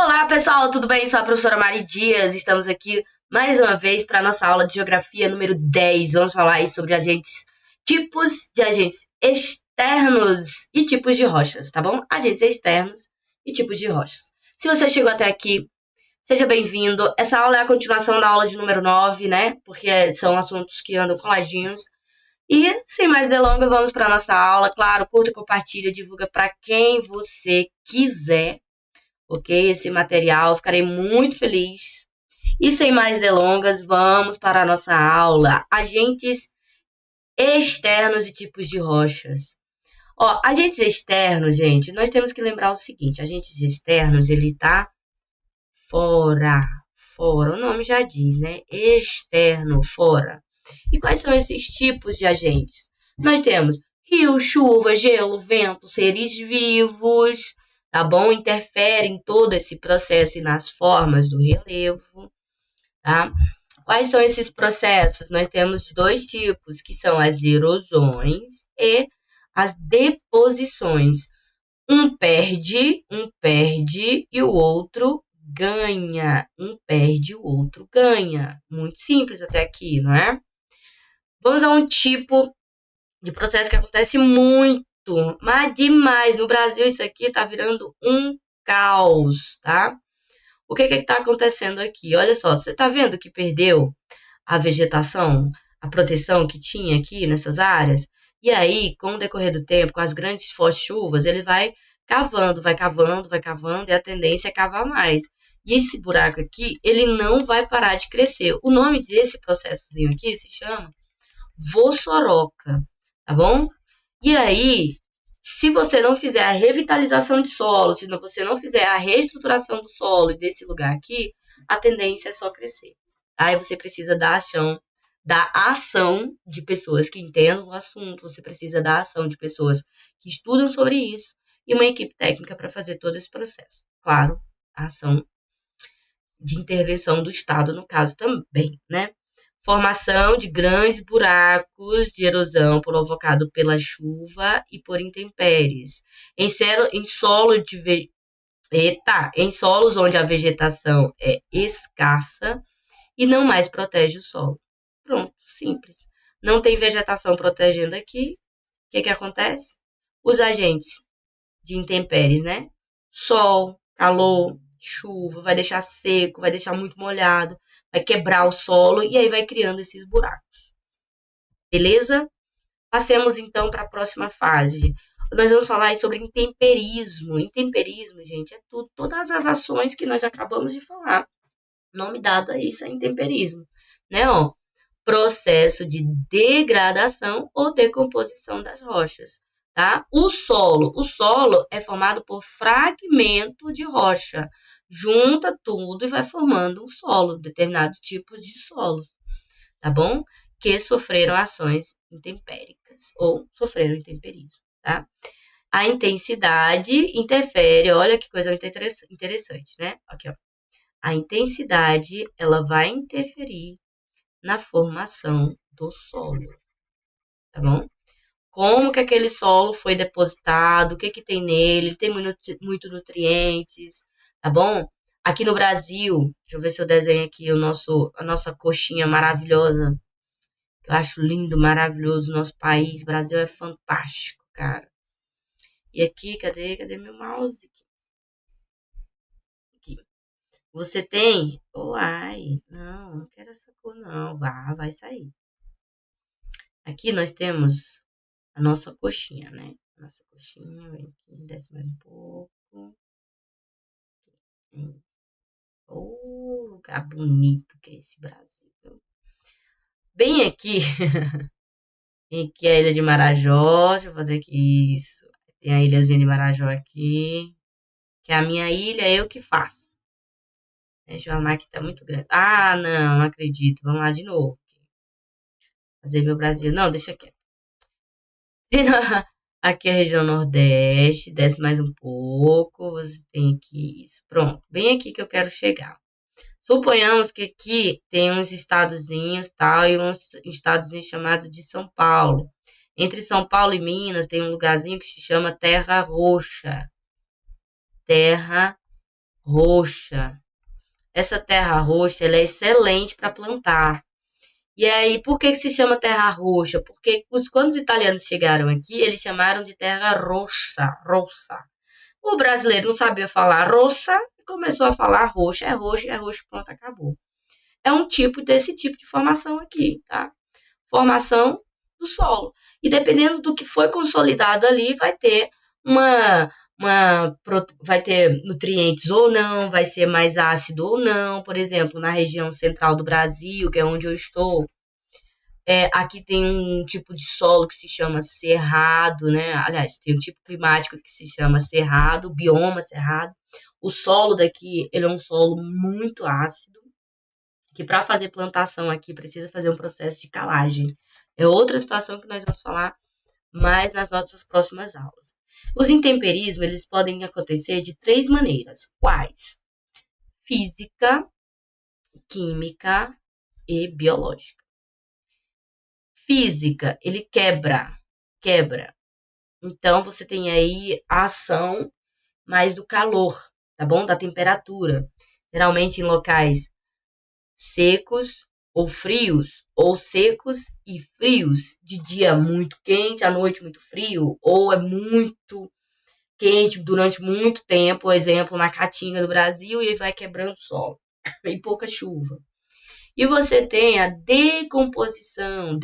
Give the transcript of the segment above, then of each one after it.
Olá pessoal, tudo bem? Sou a professora Mari Dias. Estamos aqui mais uma vez para a nossa aula de Geografia número 10. Vamos falar aí sobre tipos de agentes externos e tipos de rochas, tá bom? Agentes externos e tipos de rochas. Se você chegou até aqui, seja bem-vindo. Essa aula é a continuação da aula de número 9, né? Porque são assuntos que andam coladinhos. E, sem mais delongas, vamos para a nossa aula. Claro, curta, compartilha, divulga para quem você quiser. Ok? Esse material, ficarei muito feliz. E sem mais delongas, vamos para a nossa aula. Agentes externos e tipos de rochas. Ó, agentes externos, gente, nós temos que lembrar o seguinte: agentes externos, ele tá fora. Fora, o nome já diz, né? Externo, fora. E quais são esses tipos de agentes? Nós temos rio, chuva, gelo, vento, seres vivos, tá bom? Interferem em todo esse processo e nas formas do relevo, tá? Quais são esses processos? Nós temos dois tipos, que são as erosões e as deposições. Um perde e o outro ganha. Um perde, o outro ganha. Muito simples até aqui, não é? Vamos a um tipo de processo que acontece muito, mas demais. No Brasil, isso aqui tá virando um caos, tá? O que que tá acontecendo aqui? Olha só, você tá vendo que perdeu a vegetação, a proteção que tinha aqui nessas áreas? E aí, com o decorrer do tempo, com as grandes fortes chuvas, ele vai cavando, e a tendência é cavar mais. E esse buraco aqui, ele não vai parar de crescer. O nome desse processozinho aqui se chama vossoroca, tá bom? E aí, se você não fizer a revitalização de solo, se você não fizer a reestruturação do solo e desse lugar aqui, a tendência é só crescer. Aí você precisa da ação de pessoas que entendam o assunto, você precisa da ação de pessoas que estudam sobre isso e uma equipe técnica para fazer todo esse processo. Claro, a ação de intervenção do Estado, no caso também, né? Formação de grandes buracos de erosão provocado pela chuva e por intempéries. Em solos onde a vegetação é escassa e não mais protege o solo. Pronto, simples. Não tem vegetação protegendo aqui. O que acontece? Os agentes de intempéries, né? Sol, calor, chuva, vai deixar seco, vai deixar muito molhado, vai quebrar o solo e aí vai criando esses buracos. Beleza? Passemos então para a próxima fase. Nós vamos falar sobre intemperismo. Intemperismo, gente, é tudo, todas as ações que nós acabamos de falar. O nome dado a isso é intemperismo, né? Ó, processo de degradação ou decomposição das rochas, tá? O solo é formado por fragmento de rocha, junta tudo e vai formando um solo, determinados tipos de solos, tá bom? Que sofreram ações intempéricas ou sofreram intemperismo, tá? A intensidade interfere, olha que coisa interessante, né? Aqui, ó. A intensidade, ela vai interferir na formação do solo, tá bom? Como que aquele solo foi depositado, o que que tem nele, tem muito nutrientes, tá bom? Aqui no Brasil, deixa eu ver se eu desenho aqui a nossa coxinha maravilhosa, que eu acho lindo, maravilhoso o nosso país. O Brasil é fantástico, cara. E aqui, cadê meu mouse? Aqui. Você tem... Uai, não quero essa cor não, vai sair. Aqui nós temos a nossa coxinha, né? Nossa coxinha, vem aqui, desce mais um pouco. Oh, lugar bonito que é esse Brasil. Bem aqui, tem aqui a ilha de Marajó, deixa eu fazer aqui isso. Tem a ilhazinha de Marajó aqui, que é a minha ilha, eu que faço. Deixa eu arrumar aqui, tá muito grande. Ah, não acredito, vamos lá de novo. Fazer meu Brasil, não, deixa quieto. Aqui é a região Nordeste, desce mais um pouco, você tem aqui isso. Pronto, bem aqui que eu quero chegar. Suponhamos que aqui tem uns estadozinhos, tal, e uns estadozinhos chamados de São Paulo. Entre São Paulo e Minas tem um lugarzinho que se chama Terra Roxa. Terra roxa. Essa terra roxa, ela é excelente para plantar. E aí, por que se chama terra roxa? Porque quando os italianos chegaram aqui, eles chamaram de terra roxa, roxa. O brasileiro não sabia falar roxa e começou a falar roxa, é roxo, pronto, acabou. É um tipo desse tipo de formação aqui, tá? Formação do solo. E dependendo do que foi consolidado ali, vai ter vai ter nutrientes ou não, vai ser mais ácido ou não. Por exemplo, na região central do Brasil, que é onde eu estou, aqui tem um tipo de solo que se chama cerrado, né? Aliás, tem um tipo climático que se chama cerrado, bioma cerrado. O solo daqui, ele é um solo muito ácido, que para fazer plantação aqui precisa fazer um processo de calagem. É outra situação que nós vamos falar mais nas nossas próximas aulas. Os intemperismos, eles podem acontecer de 3 maneiras. Quais? Física, química e biológica. Física, ele quebra. Então, você tem aí a ação mais do calor, tá bom? Da temperatura. Geralmente em locais secos ou frios, ou secos e frios, de dia muito quente, à noite muito frio, ou é muito quente durante muito tempo, por exemplo, na Caatinga do Brasil, e vai quebrando o solo, e pouca chuva. E você tem a decomposição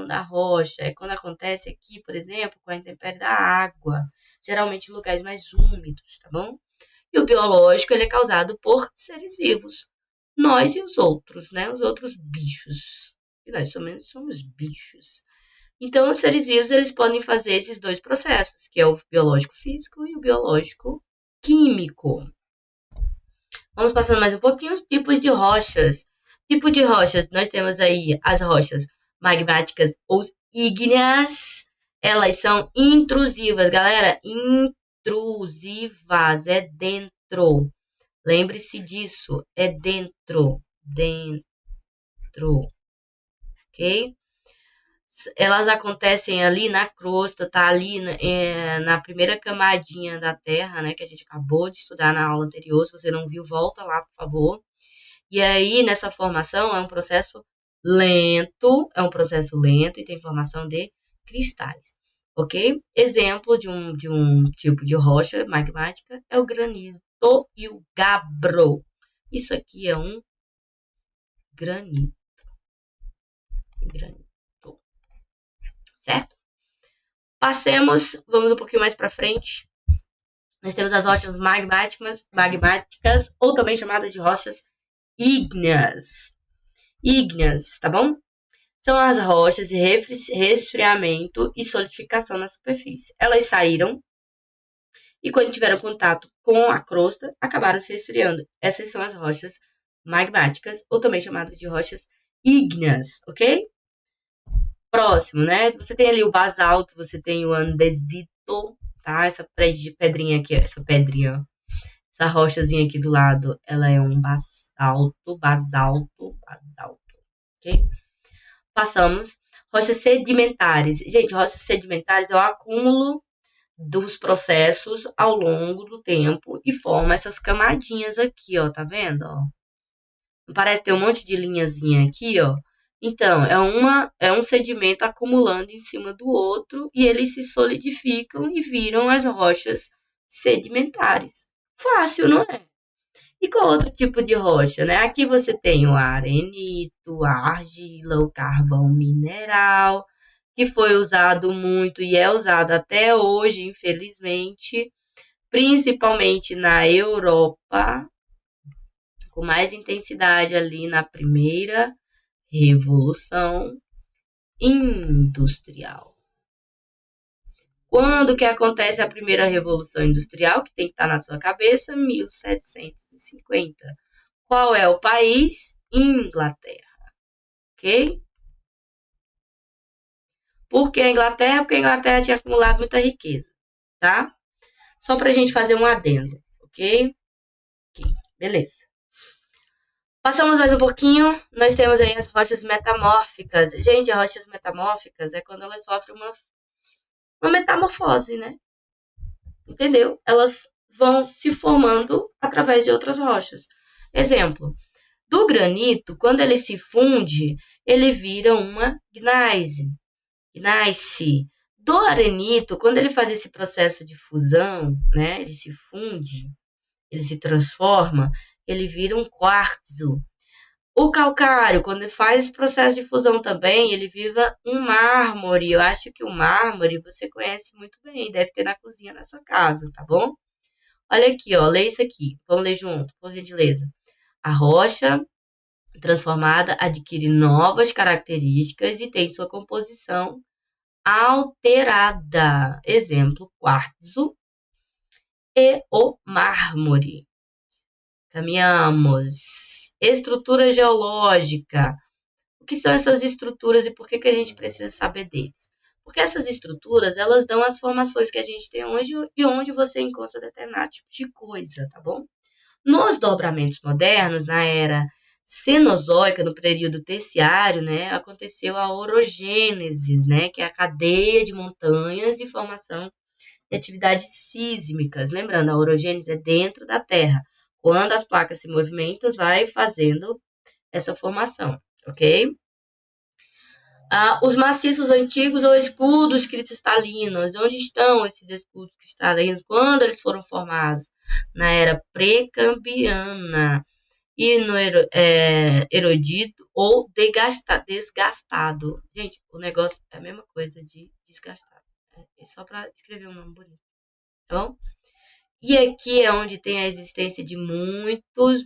da rocha. É quando acontece aqui, por exemplo, com a intempérie da água, geralmente em lugares mais úmidos, tá bom? E o biológico, ele é causado por seres vivos. Nós e os outros, né? Os outros bichos. E nós somente somos bichos. Então, os seres vivos, eles podem fazer esses dois processos, que é o biológico físico e o biológico químico. Vamos passando mais um pouquinho os tipos de rochas. Tipo de rochas, nós temos aí as rochas magmáticas ou ígneas. Elas são intrusivas, galera. Intrusivas, é dentro. Lembre-se disso, é dentro. Ok? Elas acontecem ali na crosta, tá ali na primeira camadinha da Terra, né, que a gente acabou de estudar na aula anterior. Se você não viu, volta lá, por favor. E aí, nessa formação, é um processo lento e tem formação de cristais, ok? Exemplo de um tipo de rocha magmática é o granito e o gabbro. Isso aqui é um granito. Certo? Vamos um pouquinho mais para frente. Nós temos as rochas magmáticas, ou também chamadas de rochas ígneas. Ígneas, tá bom? São as rochas de resfriamento e solidificação na superfície. Elas saíram e, quando tiveram contato com a crosta, acabaram se resfriando. Essas são as rochas magmáticas, ou também chamadas de rochas ígneas, ok? Próximo, né? Você tem ali o basalto, você tem o andesito, tá? Essa pedrinha aqui, essa rochazinha aqui do lado, ela é um basalto, ok? Passamos. Rochas sedimentares. Gente, rochas sedimentares é o acúmulo dos processos ao longo do tempo e forma essas camadinhas aqui, ó, tá vendo? Ó? Parece ter um monte de linhazinha aqui, ó. Então, é um sedimento acumulando em cima do outro e eles se solidificam e viram as rochas sedimentares. Fácil, não é? E qual outro tipo de rocha, né? Aqui você tem o arenito, a argila, o carvão mineral, que foi usado muito e é usado até hoje, infelizmente, principalmente na Europa, com mais intensidade ali na primeira Revolução Industrial. Quando que acontece a primeira Revolução Industrial, que tem que estar na sua cabeça? 1750. Qual é o país? Inglaterra. Ok? Por que a Inglaterra? Porque a Inglaterra tinha acumulado muita riqueza, tá? Só para a gente fazer um adendo, ok? Beleza. Passamos mais um pouquinho, nós temos aí as rochas metamórficas. Gente, as rochas metamórficas é quando elas sofrem uma metamorfose, né? Entendeu? Elas vão se formando através de outras rochas. Exemplo, do granito, quando ele se funde, ele vira uma gneiss. Do arenito, quando ele faz esse processo de fusão, né, ele se funde, ele se transforma, ele vira um quartzo. O calcário, quando ele faz esse processo de fusão também, ele vira um mármore. Eu acho que o mármore você conhece muito bem, deve ter na cozinha da sua casa, tá bom? Olha aqui, ó, lê isso aqui. Vamos ler junto, por gentileza. A rocha transformada adquire novas características e tem sua composição alterada. Exemplo, quartzo e o mármore. Caminhamos. Estrutura geológica. O que são essas estruturas e por que a gente precisa saber deles? Porque essas estruturas, elas dão as formações que a gente tem hoje e onde você encontra determinado tipo de coisa, tá bom? Nos dobramentos modernos, na era cenozoica, no período terciário, né, aconteceu a orogênese, né, que é a cadeia de montanhas e formação de atividades sísmicas. Lembrando, a orogênese é dentro da Terra. Quando as placas se movimentam, vai fazendo essa formação, ok? Os maciços antigos ou escudos cristalinos. Onde estão esses escudos cristalinos? Quando eles foram formados? Na era pré-cambriana e no erodido ou desgastado. Gente, o negócio é a mesma coisa de desgastado. É só para escrever um nome bonito, tá bom? E aqui é onde tem a existência de muitos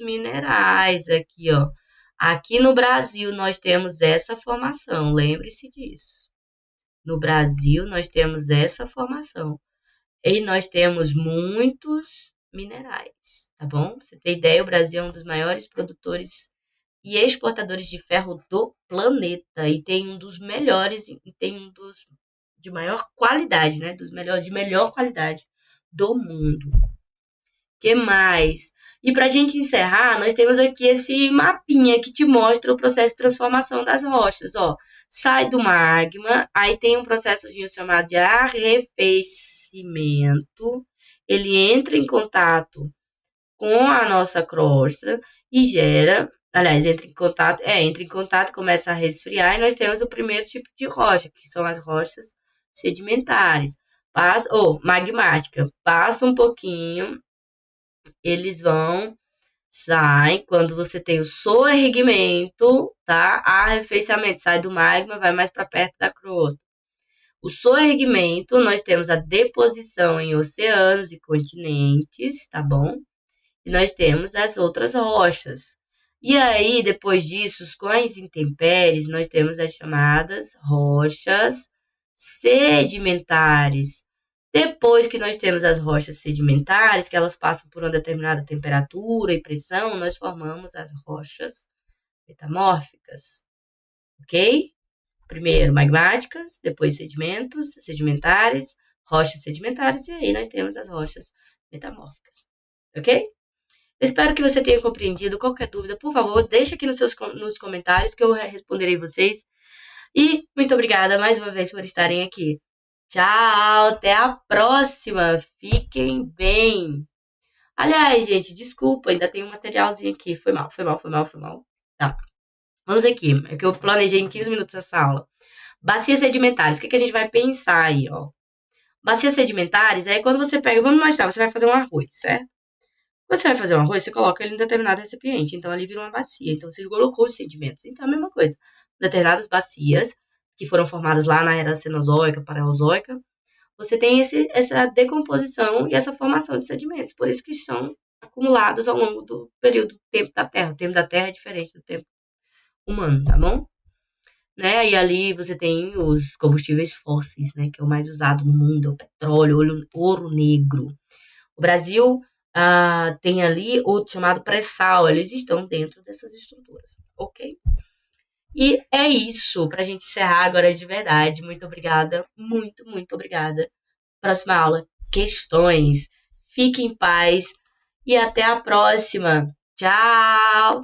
minerais aqui, ó. Aqui no Brasil nós temos essa formação, lembre-se disso. No Brasil nós temos essa formação. E nós temos muitos minerais, tá bom? Pra você ter ideia, o Brasil é um dos maiores produtores e exportadores de ferro do planeta. E tem um dos melhores, e tem um dos de maior qualidade, né? Dos melhores, de melhor qualidade do mundo. Que mais? E para a gente encerrar, nós temos aqui esse mapinha que te mostra o processo de transformação das rochas. Ó, sai do magma, aí tem um processozinho chamado de arrefecimento. Ele entra em contato com a nossa crosta e gera, aliás, entra em contato, começa a resfriar e nós temos o primeiro tipo de rocha, que são as rochas sedimentares, magmática. Passa um pouquinho, eles saem, quando você tem o soerguimento, tá? Arrefecimento, sai do magma, vai mais para perto da crosta. O soerguimento, nós temos a deposição em oceanos e continentes, tá bom? E nós temos as outras rochas. E aí, depois disso, com as intempéries, nós temos as chamadas rochas sedimentares. Depois que nós temos as rochas sedimentares, que elas passam por uma determinada temperatura e pressão, nós formamos as rochas metamórficas, ok? Primeiro magmáticas, depois sedimentares, rochas sedimentares, e aí nós temos as rochas metamórficas, ok? Eu espero que você tenha compreendido. Qualquer dúvida, por favor, deixe aqui nos comentários que eu responderei vocês. E muito obrigada mais uma vez por estarem aqui. Tchau, até a próxima. Fiquem bem. Aliás, gente, desculpa, ainda tem um materialzinho aqui. Foi mal. Tá. Vamos aqui. É que eu planejei em 15 minutos essa aula. Bacias sedimentares. O que a gente vai pensar aí, ó? Bacias sedimentares é quando você pega, vamos imaginar, você vai fazer um arroz, certo? Quando você vai fazer um arroz, você coloca ele em determinado recipiente. Então, ali vira uma bacia. Então, você colocou os sedimentos. Então, é a mesma coisa. Determinadas bacias que foram formadas lá na era cenozoica, paleozoica, você tem essa decomposição e essa formação de sedimentos. Por isso que são acumulados ao longo do período do tempo da Terra. O tempo da Terra é diferente do tempo humano, tá bom? Né? E ali você tem os combustíveis fósseis, né? Que é o mais usado no mundo, é o petróleo, ouro negro. O Brasil tem ali outro chamado pré-sal, eles estão dentro dessas estruturas, ok? E é isso, para a gente encerrar agora de verdade. Muito obrigada, muito obrigada. Próxima aula, questões. Fique em paz e até a próxima. Tchau!